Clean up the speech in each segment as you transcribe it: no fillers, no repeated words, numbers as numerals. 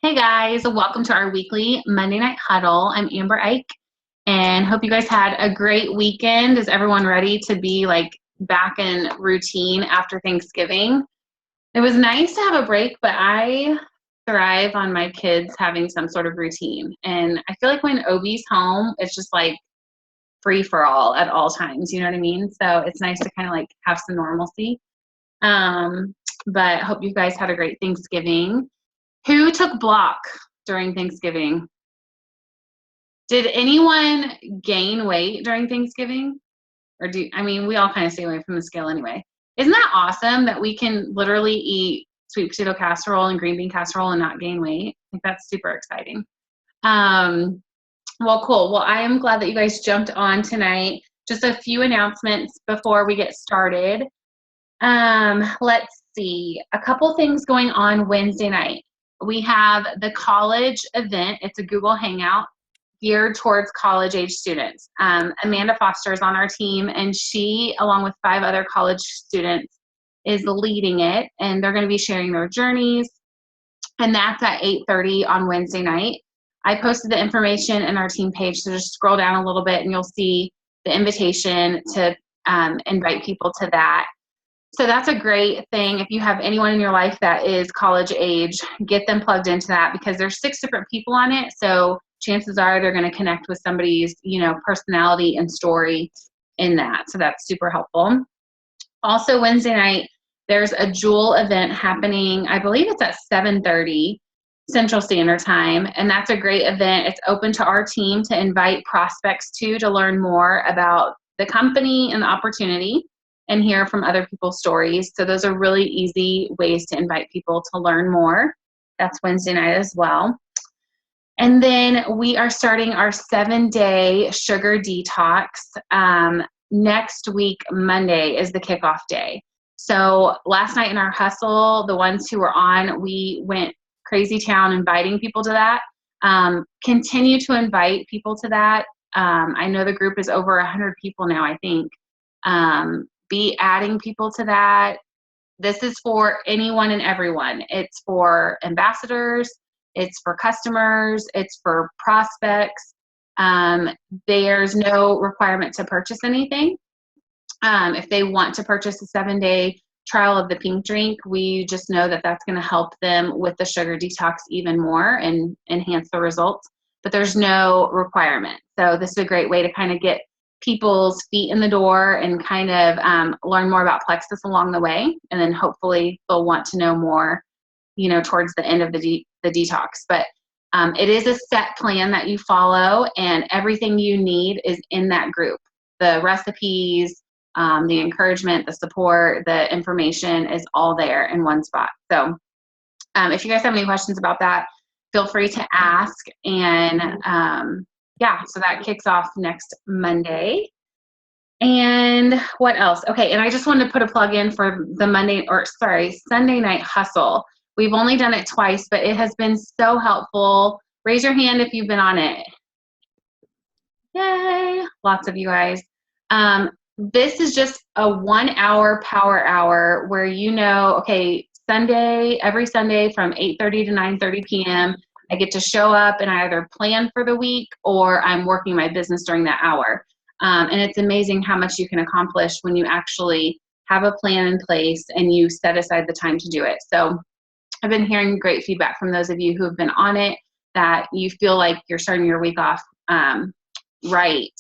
Hey guys, welcome to our weekly Monday Night Huddle. I'm Amber Ike and hope you guys had a great weekend. Is everyone ready to be back in routine after Thanksgiving? It was nice to have a break, but I thrive on my kids having some sort of routine. And I feel like when Obi's home, it's just free for all at all times. You know what I mean? So it's nice to kind of have some normalcy. But hope you guys had a great Thanksgiving. Who took block during Thanksgiving? Did anyone gain weight during Thanksgiving? Or we all kind of stay away from the scale anyway. Isn't that awesome that we can literally eat sweet potato casserole and green bean casserole and not gain weight? I think that's super exciting. Well, cool. Well, I am glad that you guys jumped on tonight. Just a few announcements before we get started. Let's see. A couple things going on Wednesday night. We have the college event. It's a Google Hangout geared towards college age students. Amanda Foster is on our team, and she, along with 5 other college students, is leading it, and they're going to be sharing their journeys, and that's at 8:30 on Wednesday night. I posted the information in our team page, so just scroll down a little bit and you'll see the invitation to invite people to that. So that's a great thing. If you have anyone in your life that is college age, get them plugged into that because there's 6 different people on it. So chances are they're going to connect with somebody's, personality and story in that. So that's super helpful. Also Wednesday night, there's a Jewel event happening. I believe it's at 7:30 Central Standard Time. And that's a great event. It's open to our team to invite prospects to learn more about the company and the opportunity and hear from other people's stories. So those are really easy ways to invite people to learn more. That's Wednesday night as well. And then we are starting our 7-day sugar detox. Next week, Monday, is the kickoff day. So last night in our hustle, the ones who were on, we went crazy town inviting people to that. Continue to invite people to that. I know the group is over 100 people now, I think. Be adding people to that. This is for anyone and everyone. It's for ambassadors. It's for customers. It's for prospects. There's no requirement to purchase anything. If they want to purchase a 7-day trial of the pink drink, we just know that that's going to help them with the sugar detox even more and enhance the results. But there's no requirement. So this is a great way to kind of get people's feet in the door and kind of learn more about Plexus along the way. And then hopefully they'll want to know more, towards the end of the detox. But it is a set plan that you follow, and everything you need is in that group. The recipes, the encouragement, the support, the information is all there in one spot. So if you guys have any questions about that, feel free to ask. And so that kicks off next Monday. And what else? Okay, and I just wanted to put a plug in for the Sunday night hustle. We've only done it twice, but it has been so helpful. Raise your hand if you've been on it. Yay, lots of you guys. This is just a 1-hour power hour where every Sunday from 8:30 to 9:30 p.m., I get to show up and I either plan for the week or I'm working my business during that hour. And it's amazing how much you can accomplish when you actually have a plan in place and you set aside the time to do it. So I've been hearing great feedback from those of you who have been on it, that you feel like you're starting your week off right,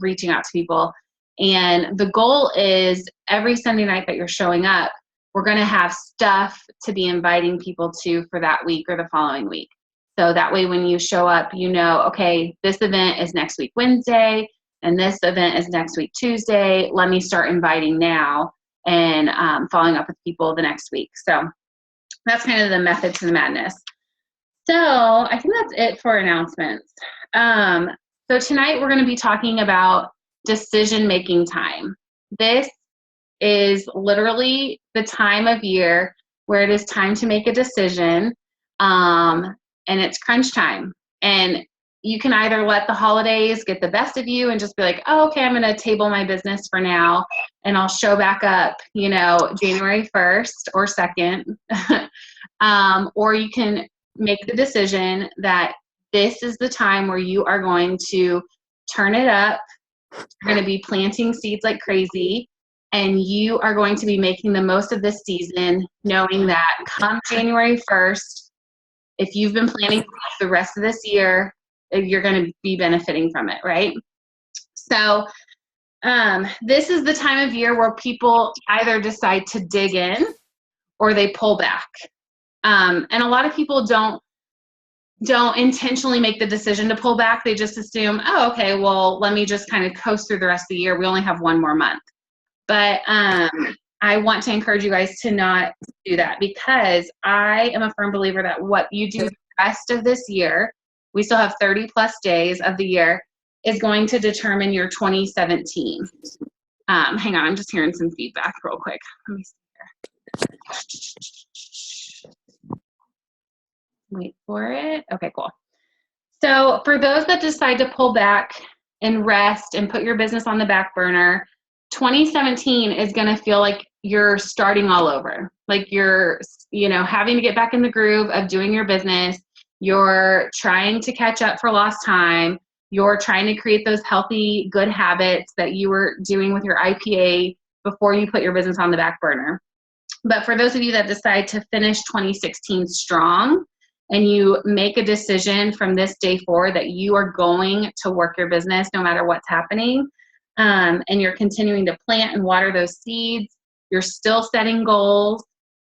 reaching out to people. And the goal is every Sunday night that you're showing up, we're going to have stuff to be inviting people to for that week or the following week. So that way when you show up, okay, this event is next week Wednesday, and this event is next week Tuesday. Let me start inviting now and following up with people the next week. So that's kind of the method to the madness. So I think that's it for announcements. So tonight we're going to be talking about decision-making time. This is literally the time of year where it is time to make a decision, and it's crunch time. And you can either let the holidays get the best of you and just be like, oh, okay, I'm going to table my business for now, and I'll show back up, January 1st or 2nd. Or you can make the decision that this is the time where you are going to turn it up. You're going to be planting seeds like crazy, and you are going to be making the most of this season, knowing that come January 1st, if you've been planning the rest of this year, you're going to be benefiting from it, right? So this is the time of year where people either decide to dig in or they pull back. And a lot of people don't intentionally make the decision to pull back. They just assume, oh, okay, well, let me just kind of coast through the rest of the year. We only have one more month. But I want to encourage you guys to not do that, because I am a firm believer that what you do the rest of this year, we still have 30 plus days of the year, is going to determine your 2017. Hang on, I'm just hearing some feedback real quick. Let me see here. Wait for it. Okay, cool. So for those that decide to pull back and rest and put your business on the back burner, 2017 is going to feel like you're starting all over. Like you're, having to get back in the groove of doing your business. You're trying to catch up for lost time. You're trying to create those healthy, good habits that you were doing with your IPA before you put your business on the back burner. But for those of you that decide to finish 2016 strong, and you make a decision from this day forward that you are going to work your business no matter what's happening, and you're continuing to plant and water those seeds, you're still setting goals,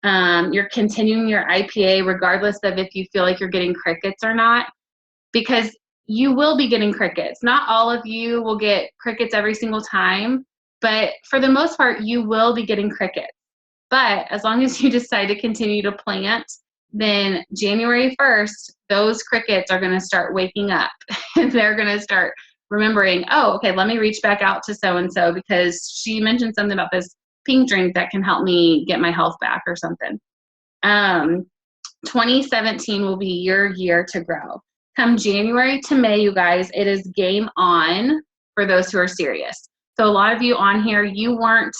you're continuing your IPA regardless of if you feel like you're getting crickets or not, because you will be getting crickets. Not all of you will get crickets every single time, but for the most part, you will be getting crickets. But as long as you decide to continue to plant, then January 1st, those crickets are going to start waking up and they're going to start remembering, oh, okay, let me reach back out to so-and-so because she mentioned something about this pink drink that can help me get my health back or something. 2017 will be your year to grow. Come January to May, you guys, it is game on for those who are serious. So a lot of you on here, you weren't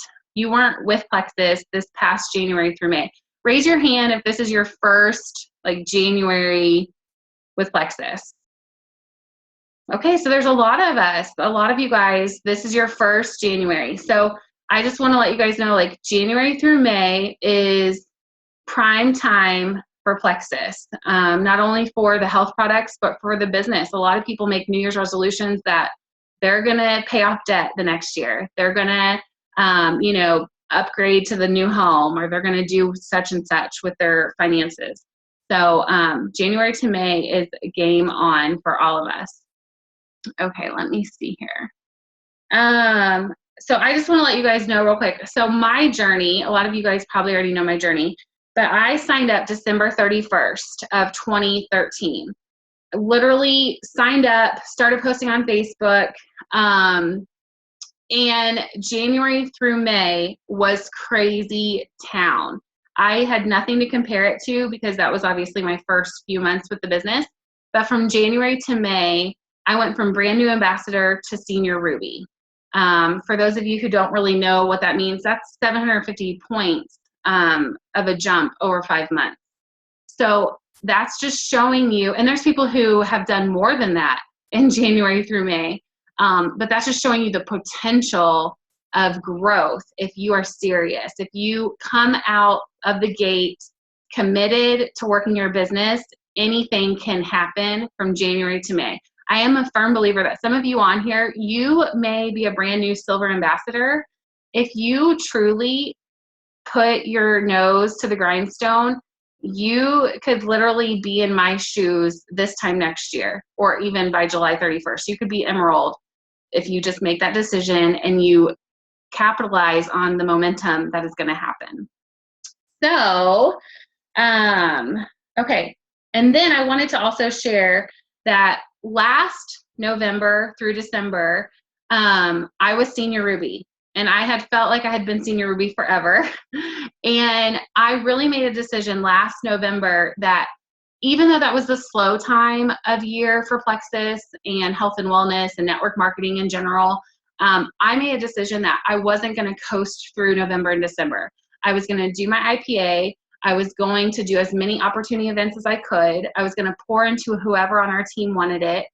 with Plexus this past January through May. Raise your hand if this is your first January with Plexus. Okay, so there's a lot of us, a lot of you guys, this is your first January. So I just want to let you guys know, January through May is prime time for Plexus, not only for the health products, but for the business. A lot of people make New Year's resolutions that they're going to pay off debt the next year. They're going to, upgrade to the new home, or they're going to do such and such with their finances. So January to May is game on for all of us. Okay, let me see here. So I just want to let you guys know real quick. So my journey, a lot of you guys probably already know my journey, but I signed up December 31st of 2013. Literally signed up, started posting on Facebook, and January through May was crazy town. I had nothing to compare it to because that was obviously my first few months with the business. But from January to May, I went from brand new ambassador to senior Ruby. For those of you who don't really know what that means, that's 750 points of a jump over 5 months. So that's just showing you, and there's people who have done more than that in January through May. But that's just showing you the potential of growth if you are serious. If you come out of the gate committed to working your business, anything can happen from January to May. I am a firm believer that some of you on here, you may be a brand new silver ambassador. If you truly put your nose to the grindstone, you could literally be in my shoes this time next year, or even by July 31st. You could be emerald if you just make that decision and you capitalize on the momentum that is going to happen. So, okay. And then I wanted to also share that last November through December, I was senior Ruby, and I had felt like I had been senior Ruby forever. And I really made a decision last November that even though that was the slow time of year for Plexus and health and wellness and network marketing in general, I made a decision that I wasn't going to coast through November and December. I was going to do my IPA. I was going to do as many opportunity events as I could. I was going to pour into whoever on our team wanted it.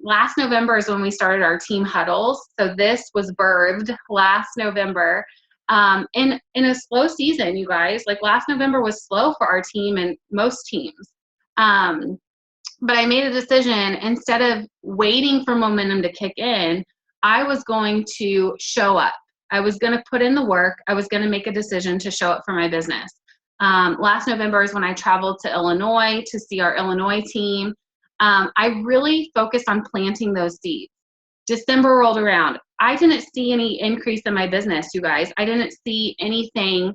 Last November is when we started our team huddles. So this was birthed last November. In a slow season, you guys. Like last November was slow for our team and most teams. But I made a decision, instead of waiting for momentum to kick in, I was going to show up. I was going to put in the work. I was going to make a decision to show up for my business. Last November is when I traveled to Illinois to see our Illinois team. I really focused on planting those seeds. December rolled around. I didn't see any increase in my business, you guys. I didn't see anything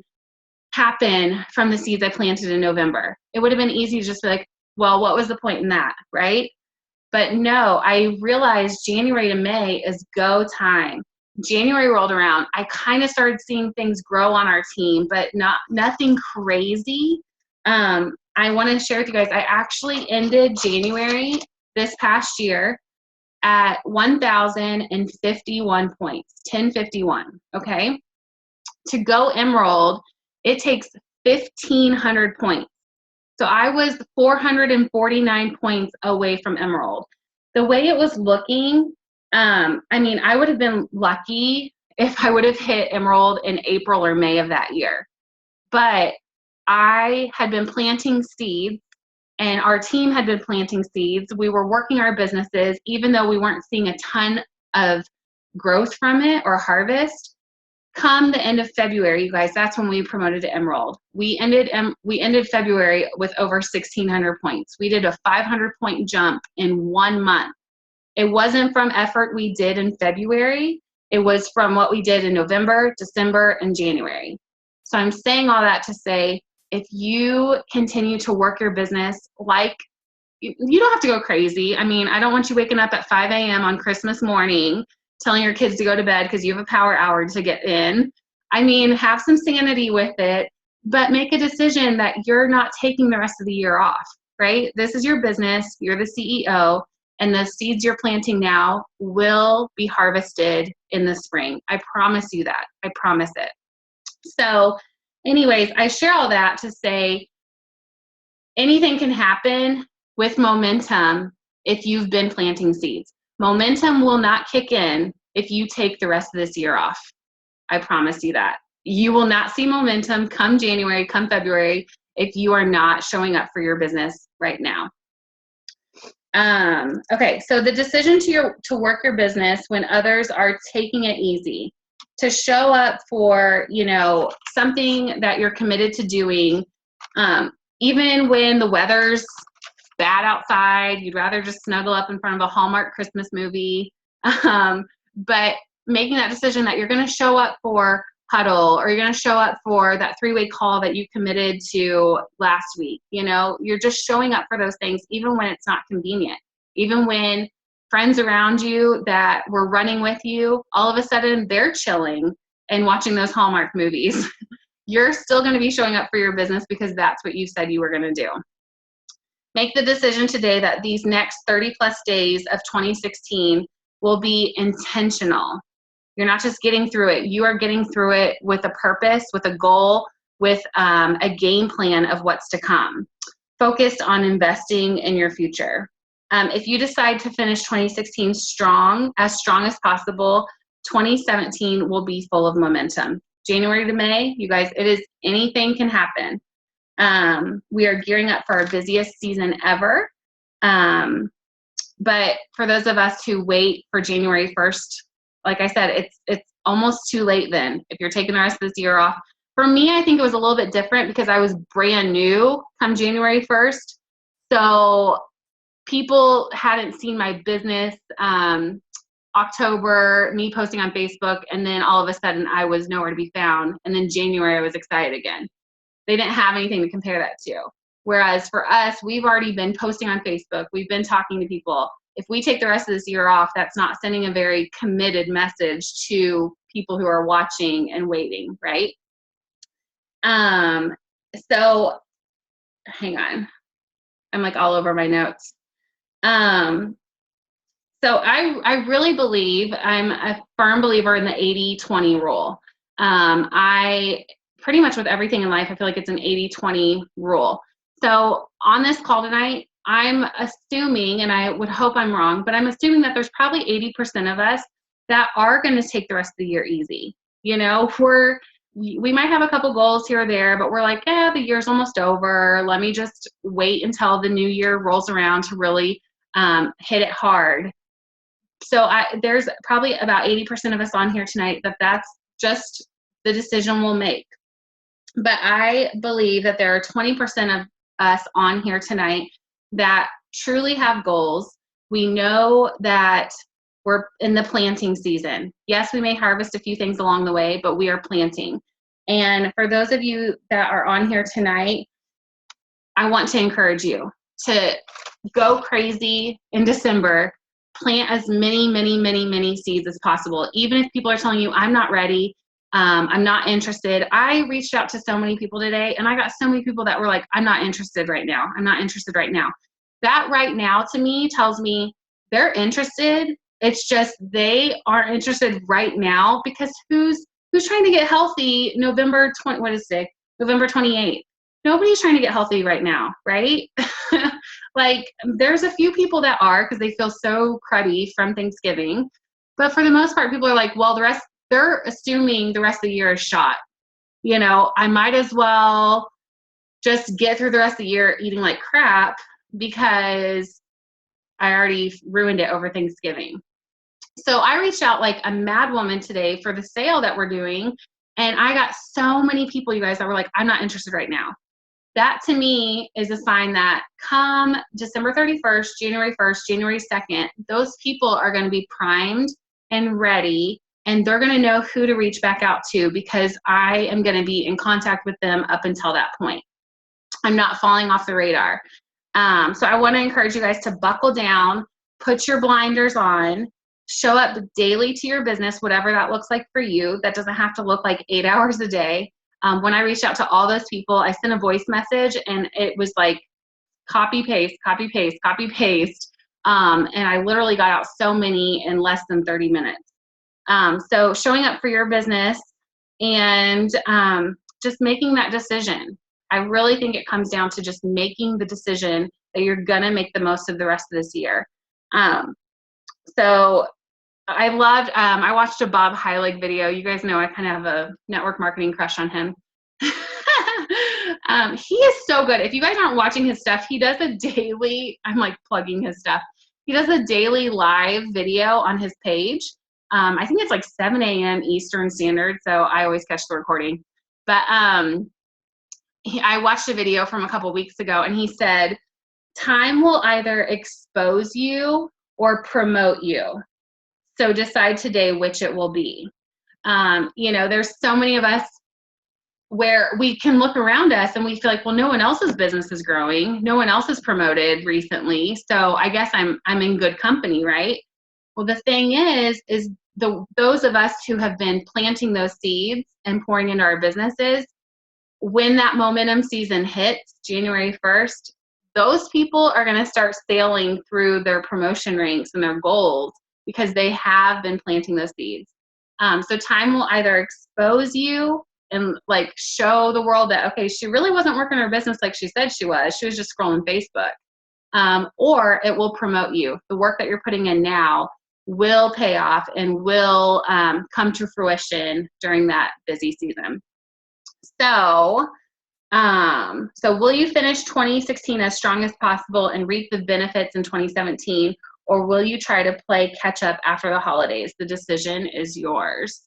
happen from the seeds I planted in November. It would have been easy to just be like, well, what was the point in that, right? But no, I realized January to May is go time. January rolled around. I kind of started seeing things grow on our team, but nothing crazy. I want to share with you guys, I actually ended January this past year at 1,051 points, 1051, okay? To go Emerald, it takes 1,500 points. So I was 449 points away from Emerald. The way it was looking, I mean, I would have been lucky if I would have hit Emerald in April or May of that year. But I had been planting seeds, and our team had been planting seeds. We were working our businesses, even though we weren't seeing a ton of growth from it or harvest. Come the end of February, you guys, that's when we promoted to Emerald. We ended February with over 1,600 points. We did a 500-point jump in 1 month. It wasn't from effort we did in February. It was from what we did in November, December, and January. So I'm saying all that to say, if you continue to work your business, like, you don't have to go crazy. I mean, I don't want you waking up at 5 a.m. on Christmas morning telling your kids to go to bed because you have a power hour to get in. I mean, have some sanity with it, but make a decision that you're not taking the rest of the year off, right? This is your business. You're the CEO, and the seeds you're planting now will be harvested in the spring. I promise you that. I promise it. So anyways, I share all that to say anything can happen with momentum if you've been planting seeds. Momentum will not kick in if you take the rest of this year off. I promise you that. You will not see momentum come January, come February, if you are not showing up for your business right now. Okay, so the decision to work your business when others are taking it easy, to show up for, something that you're committed to doing, even when the weather's bad outside, you'd rather just snuggle up in front of a Hallmark Christmas movie, but making that decision that you're going to show up for Huddle, or you're going to show up for that 3-way call that you committed to last week. You're just showing up for those things, even when it's not convenient, even when friends around you that were running with you, all of a sudden they're chilling and watching those Hallmark movies. You're still going to be showing up for your business because that's what you said you were going to do. Make the decision today that these next 30 plus days of 2016 will be intentional. You're not just getting through it. You are getting through it with a purpose, with a goal, with a game plan of what's to come. Focused on investing in your future. If you decide to finish 2016 strong as possible, 2017 will be full of momentum. January to May, you guys, anything can happen. We are gearing up for our busiest season ever. But for those of us who wait for January 1st, like I said, it's almost too late then if you're taking the rest of this year off. For me, I think it was a little bit different because I was brand new come January 1st. So people hadn't seen my business October, me posting on Facebook, and then all of a sudden I was nowhere to be found. And then January I was excited again. They didn't have anything to compare that to. Whereas for us, we've already been posting on Facebook. We've been talking to people. If we take the rest of this year off, that's not sending a very committed message to people who are watching and waiting, right? So hang on. I'm like all over my notes. So I really believe, I'm a firm believer in the 80-20 rule. I pretty much with everything in life, I feel like it's an 80-20 rule. So on this call tonight, I'm assuming, and I would hope I'm wrong, but I'm assuming that there's probably 80% of us that are going to take the rest of the year easy. You know, we might have a couple goals here or there, but we're like, yeah, the year's almost over. Let me just wait until the new year rolls around to really hit it hard. So there's probably about 80% of us on here tonight that's just the decision we'll make. But I believe that there are 20% of us on here tonight that truly have goals. We know that we're in the planting season. Yes, we may harvest a few things along the way, but we are planting. And for those of you that are on here tonight, I want to encourage you to go crazy in December. Plant as many seeds as possible. Even if people are telling you, I'm not ready, I'm not interested. I reached out to so many people today, and I got so many people that were like, I'm not interested right now. I'm not interested right now. That right now to me tells me they're interested. It's just they aren't interested right now, because who's trying to get healthy November 28th? Nobody's trying to get healthy right now, right? Like, there's a few people that are, because they feel so cruddy from Thanksgiving. But for the most part, people are like, well, they're assuming the rest of the year is shot. You know, I might as well just get through the rest of the year eating like crap because I already ruined it over Thanksgiving. So I reached out like a mad woman today for the sale that we're doing. And I got so many people, you guys, that were like, I'm not interested right now. That to me is a sign that come December 31st, January 1st, January 2nd, those people are going to be primed and ready, and they're going to know who to reach back out to, because I am going to be in contact with them up until that point. I'm not falling off the radar. So I want to encourage you guys to buckle down, put your blinders on, show up daily to your business, whatever that looks like for you. That doesn't have to look like 8 hours a day. When I reached out to all those people, I sent a voice message, and it was like copy, paste, copy, paste, copy, paste. And I literally got out so many in less than 30 minutes. So showing up for your business and just making that decision. I really think it comes down to just making the decision that you're going to make the most of the rest of this year. So I watched a Bob Heilig video. You guys know I kind of have a network marketing crush on him. He is so good. If you guys aren't watching his stuff, he does a daily, I'm like plugging his stuff. He does a daily live video on his page. I think it's like 7 a.m. Eastern Standard, so I always catch the recording. But I watched a video from a couple weeks ago, and he said, time will either expose you or promote you. So decide today which it will be. You know, there's so many of us where we can look around us and we feel like, well, no one else's business is growing. No one else is promoted recently. So I guess I'm in good company, right? Well, the thing is those of us who have been planting those seeds and pouring into our businesses, when that momentum season hits January 1st, those people are going to start sailing through their promotion ranks and their goals because they have been planting those seeds. So time will either expose you and like show the world that, okay, she really wasn't working her business like she said she was. She was just scrolling Facebook. Or it will promote you. The work that you're putting in now will pay off and will come to fruition during that busy season. So will you finish 2016 as strong as possible and reap the benefits in 2017? Or will you try to play catch up after the holidays? The decision is yours.